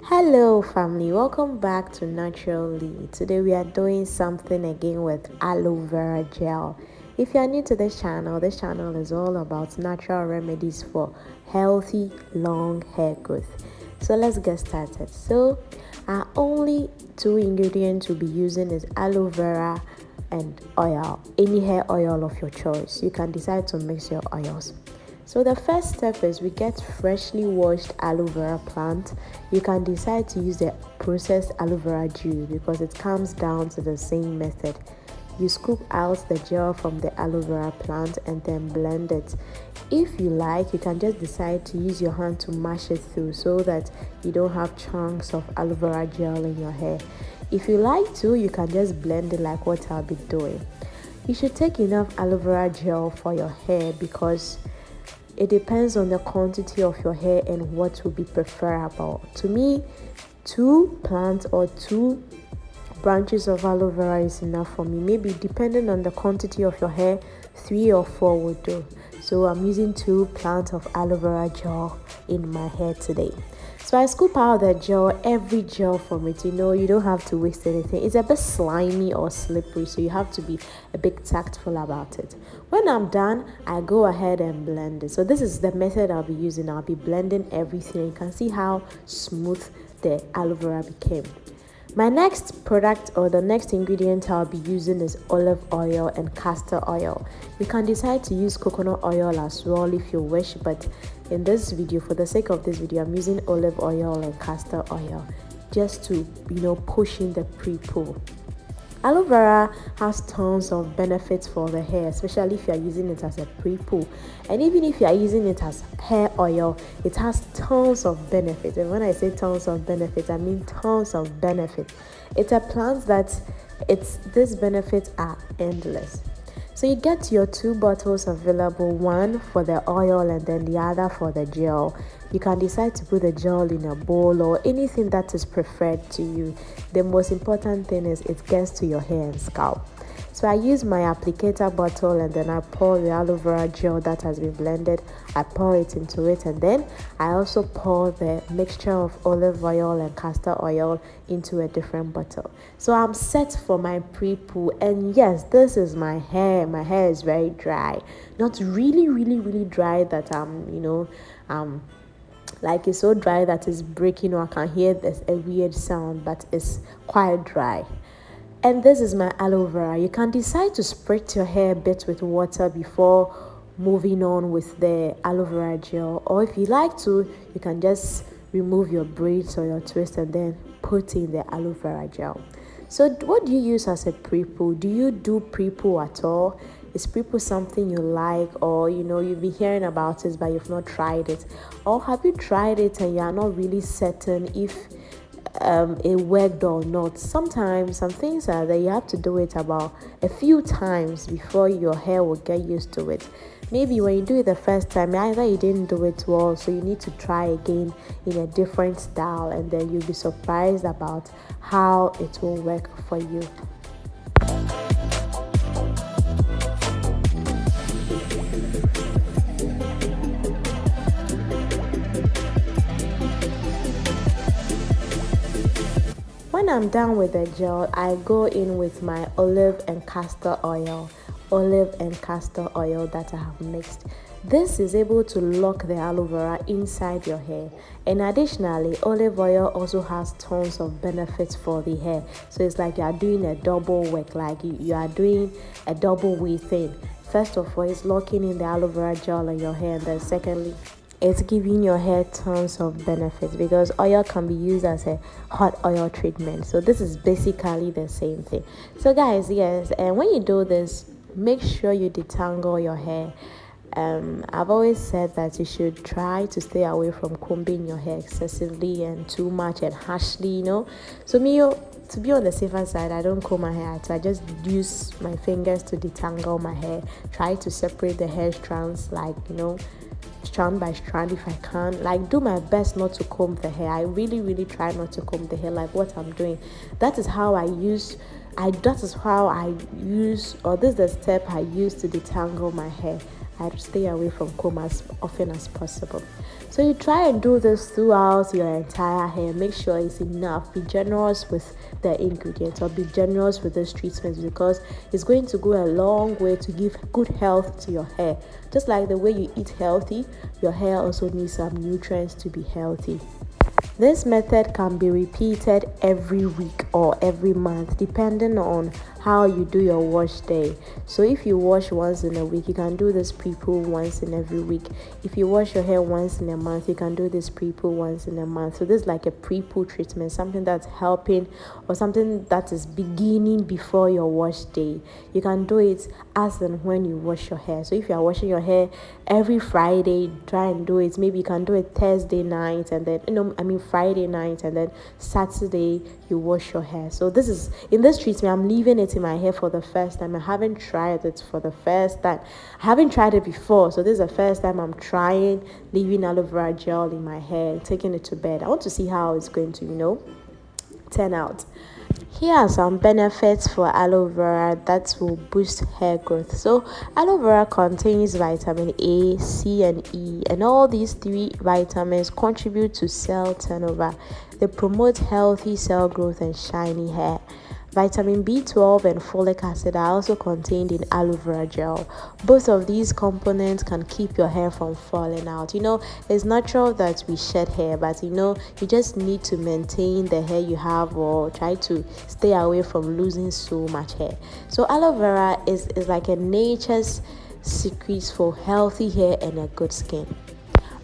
Hello family, welcome back to NaturalLee. Today we are doing something again with aloe vera gel. If you are new to this channel is all about natural remedies for healthy long hair growth. So let's get started. So our only two ingredients we'll be using is aloe vera and oil, any hair oil of your choice. You can decide to mix your oils. So the first step is we get freshly washed aloe vera plant. You can decide to use the processed aloe vera juice because it comes down to the same method. You scoop out the gel from the aloe vera plant and then blend it. If you like, you can just decide to use your hand to mash it through so that you don't have chunks of aloe vera gel in your hair. If you like to, you can just blend it like what I'll be doing. You should take enough aloe vera gel for your hair because it depends on the quantity of your hair and what will be preferable. To me, 2 plants or 2 branches of aloe vera is enough for me. Maybe depending on the quantity of your hair, 3 or 4 would do. So I'm using 2 plants of aloe vera gel in my hair today. So I scoop out the gel, every gel from it. You don't have to waste anything. It's a bit slimy or slippery, so you have to be a bit tactful about it. When I'm done, I go ahead and blend it. So this is the method I'll be using. I'll be blending everything. You can see how smooth the aloe vera became. My next product or the next ingredient I'll be using is olive oil and castor oil. You can decide to use coconut oil as well if you wish, but in this video, for the sake of this video, I'm using olive oil and castor oil just to, push in the pre-poo. Aloe vera has tons of benefits for the hair, especially if you are using it as a pre-poo. And even if you are using it as hair oil, it has tons of benefits. And when I say tons of benefits, I mean tons of benefits. It's a plant that these benefits are endless. So you get your 2 bottles available, one for the oil and then the other for the gel. You can decide to put the gel in a bowl or anything that is preferred to you. The most important thing is it gets to your hair and scalp. So I use my applicator bottle and then I pour the aloe vera gel that has been blended. I pour it into it and then I also pour the mixture of olive oil and castor oil into a different bottle. So I'm set for my pre-poo, and yes, this is my hair. My hair is very dry. Not really dry that like it's so dry that it's breaking or I can hear there's a weird sound, but it's quite dry. And this is my aloe vera. You can decide to spritz your hair a bit with water before moving on with the aloe vera gel, or if you like to, you can just remove your braids or your twist and then put in the aloe vera gel. So what do you use as a pre-poo? Do you do pre-poo at all? Is pre-poo something you like, or you've been hearing about it but you've not tried it? Or have you tried it and you are not really certain if it worked or not? Sometimes some things are that you have to do it about a few times before your hair will get used to it. Maybe when you do it the first time, either you didn't do it well, so you need to try again in a different style, and then you'll be surprised about how it will work for you. When I'm done with the gel, I go in with my olive and castor oil that I have mixed. This is able to lock the aloe vera inside your hair, and additionally, olive oil also has tons of benefits for the hair. So it's like you are doing a double work, like you are doing a double way thing. First of all, it's locking in the aloe vera gel in your hair, and then secondly, it's giving your hair tons of benefits because oil can be used as a hot oil treatment. So this is basically the same thing. So guys, yes, and when you do this, make sure you detangle your hair. I've always said that you should try to stay away from combing your hair excessively and too much and harshly, So to be on the safer side, I don't comb my hair. I just use my fingers to detangle my hair. Try to separate the hair strands, strand by strand if I can. Do my best not to comb the hair. I really try not to comb the hair like what I'm doing. That is how I use, or this is the step I use to detangle my hair. I stay away from comb as often as possible. So you try and do this throughout your entire hair. Make sure it's enough. Be generous with the ingredients, or be generous with this treatment, because it's going to go a long way to give good health to your hair. Just like the way you eat healthy, your hair also needs some nutrients to be healthy. This method can be repeated every week or every month depending on how you do your wash day. So if you wash once in a week, you can do this pre-poo once in every week. If you wash your hair once in a month, you can do this pre-poo once in a month. So this is like a pre-poo treatment, something that's helping or something that is beginning before your wash day. You can do it as and when you wash your hair. So if you are washing your hair every Friday, try and do it. Maybe you can do it Thursday night, and then Friday night, and then Saturday you wash your hair. So this is, in this treatment, I'm leaving it in my hair for the first time. I haven't tried it for the first time. I haven't tried it before, so this is the first time I'm trying leaving aloe vera gel in my hair, taking it to bed. I want to see how it's going to turn out. Here are some benefits for aloe vera that will boost hair growth. So aloe vera contains vitamin A, C, and E, and all these three vitamins contribute to cell turnover. They promote healthy cell growth and shiny hair. Vitamin B12 and folic acid are also contained in aloe vera gel. Both of these components can keep your hair from falling out. It's natural that we shed hair, but you just need to maintain the hair you have, or try to stay away from losing so much hair. So aloe vera is like a nature's secret for healthy hair and a good skin.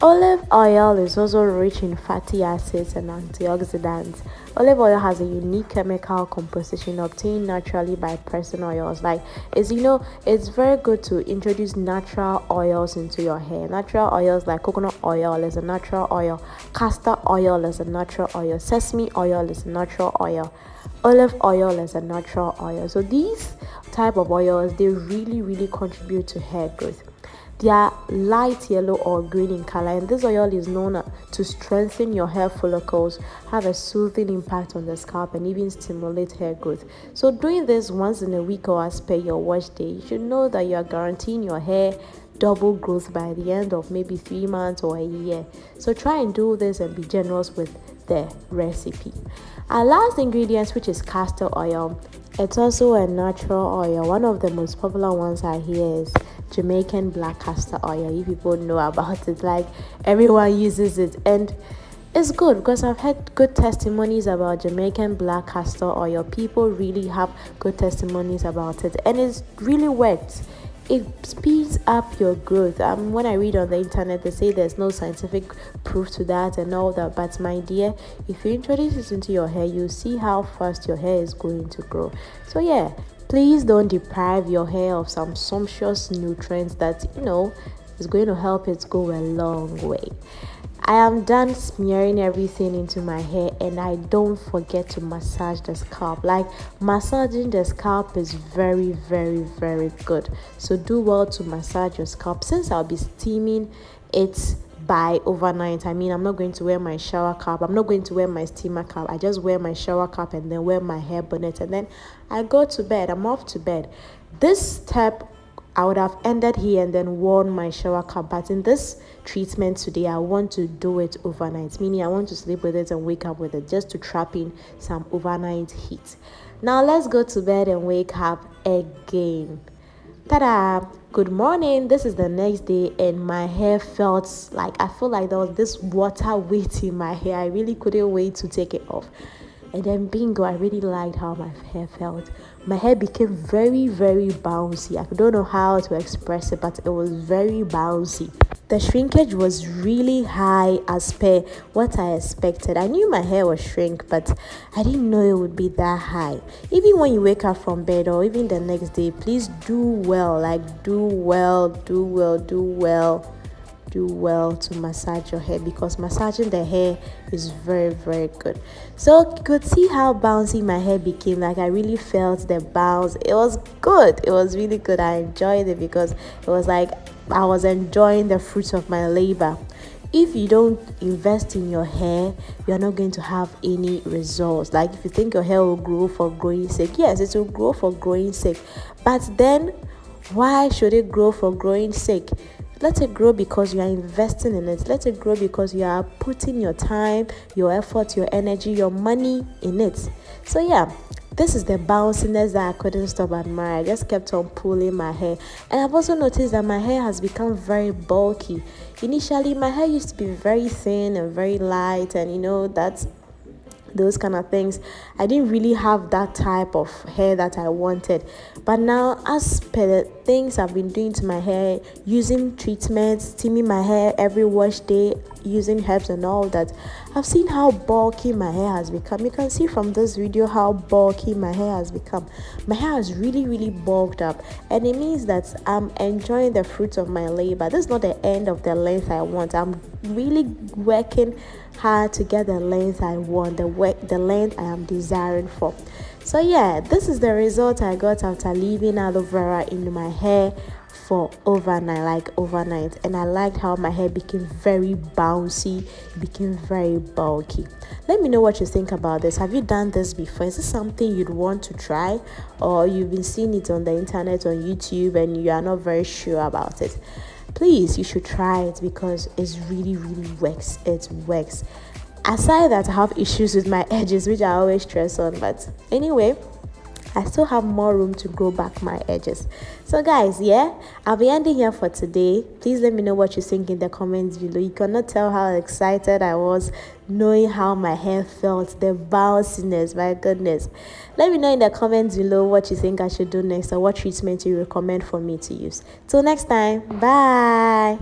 Olive oil is also rich in fatty acids and antioxidants. Olive oil has a unique chemical composition obtained naturally by pressing oils. It's very good to introduce natural oils into your hair. Natural oils like coconut oil is a natural oil, castor oil is a natural oil, sesame oil is a natural oil, olive oil is a natural oil. So these type of oils, they really contribute to hair growth. They are light yellow or green in color, and this oil is known to strengthen your hair follicles, have a soothing impact on the scalp, and even stimulate hair growth. So doing this once in a week or as per your wash day, you should know that you are guaranteeing your hair double growth by the end of maybe 3 months or a year. So try and do this and be generous with the recipe. Our last ingredient, which is castor oil, it's also a natural oil. One of the most popular ones I hear is Jamaican black castor oil. You people know about it, like everyone uses it, and it's good because I've had good testimonies about Jamaican black castor oil. People really have good testimonies about it, and it's really works. It speeds up your growth. When I read on the internet, they say there's no scientific proof to that and all that, but my dear, if you introduce it into your hair, you'll see how fast your hair is going to grow. So yeah, please don't deprive your hair of some sumptuous nutrients that is going to help it go a long way. I am done smearing everything into my hair, and I don't forget to massage the scalp. Like, massaging the scalp is very good. So do well to massage your scalp. Since I'll be steaming it by overnight, I'm not going to wear my shower cap, I'm not going to wear my steamer cap. I just wear my shower cap and then wear my hair bonnet, and then I go to bed. I'm off to bed. This step I would have ended here and then worn my shower cap, but in this treatment today, I want to do it overnight, meaning I want to sleep with it and wake up with it, just to trap in some overnight heat. Now let's go to bed and wake up again. Ta-da! Good morning. This is the next day, and my hair felt like, I feel like there was this water weight in my hair. I really couldn't wait to take it off. And then bingo, I really liked how my hair felt. My hair became very bouncy. I don't know how to express it, but it was very bouncy. The shrinkage was really high as per what I expected. I knew my hair was shrink, but I didn't know it would be that high. Even when you wake up from bed or even the next day, please do well to massage your hair, because massaging the hair is very good. So you could see how bouncy my hair became. Like, I really felt the bounce. It was good. It was really good. I enjoyed it because it was like I was enjoying the fruits of my labor. If you don't invest in your hair, you're not going to have any results. Like, if you think your hair will grow for growing sake, yes, it will grow for growing sake, but then why should it grow for growing sake? Let it grow because you are investing in it. Let it grow because you are putting your time, your effort, your energy, your money in it. So yeah, this is the bounciness that I couldn't stop admiring. I just kept on pulling my hair. And I've also noticed that my hair has become very bulky. Initially, my hair used to be very thin and very light, and that's those kind of things. I didn't really have that type of hair that I wanted. But now, as per the things I've been doing to my hair, using treatments, steaming my hair every wash day, using herbs and all that, I've seen how bulky my hair has become. You can see from this video how bulky my hair has become. My hair has really bulked up, and it means that I'm enjoying the fruits of my labor. This is not the end of the length I want. I'm really working hard to get the length I want, the length I am desiring for. So yeah, this is the result I got after leaving aloe vera in my hair for overnight, and I liked how my hair became very bouncy, became very bulky. Let me know what you think about this. Have you done this before? Is this something you'd want to try, or you've been seeing it on the internet, on YouTube, and you are not very sure about it? Please, you should try it because it really works. It works. Aside that, I have issues with my edges, which I always stress on, but anyway, I still have more room to grow back my edges. So guys, yeah, I'll be ending here for today. Please let me know what you think in the comments below. You cannot tell how excited I was knowing how my hair felt, the bounciness, my goodness. Let me know in the comments below what you think I should do next, or what treatment you recommend for me to use. Till next time, bye.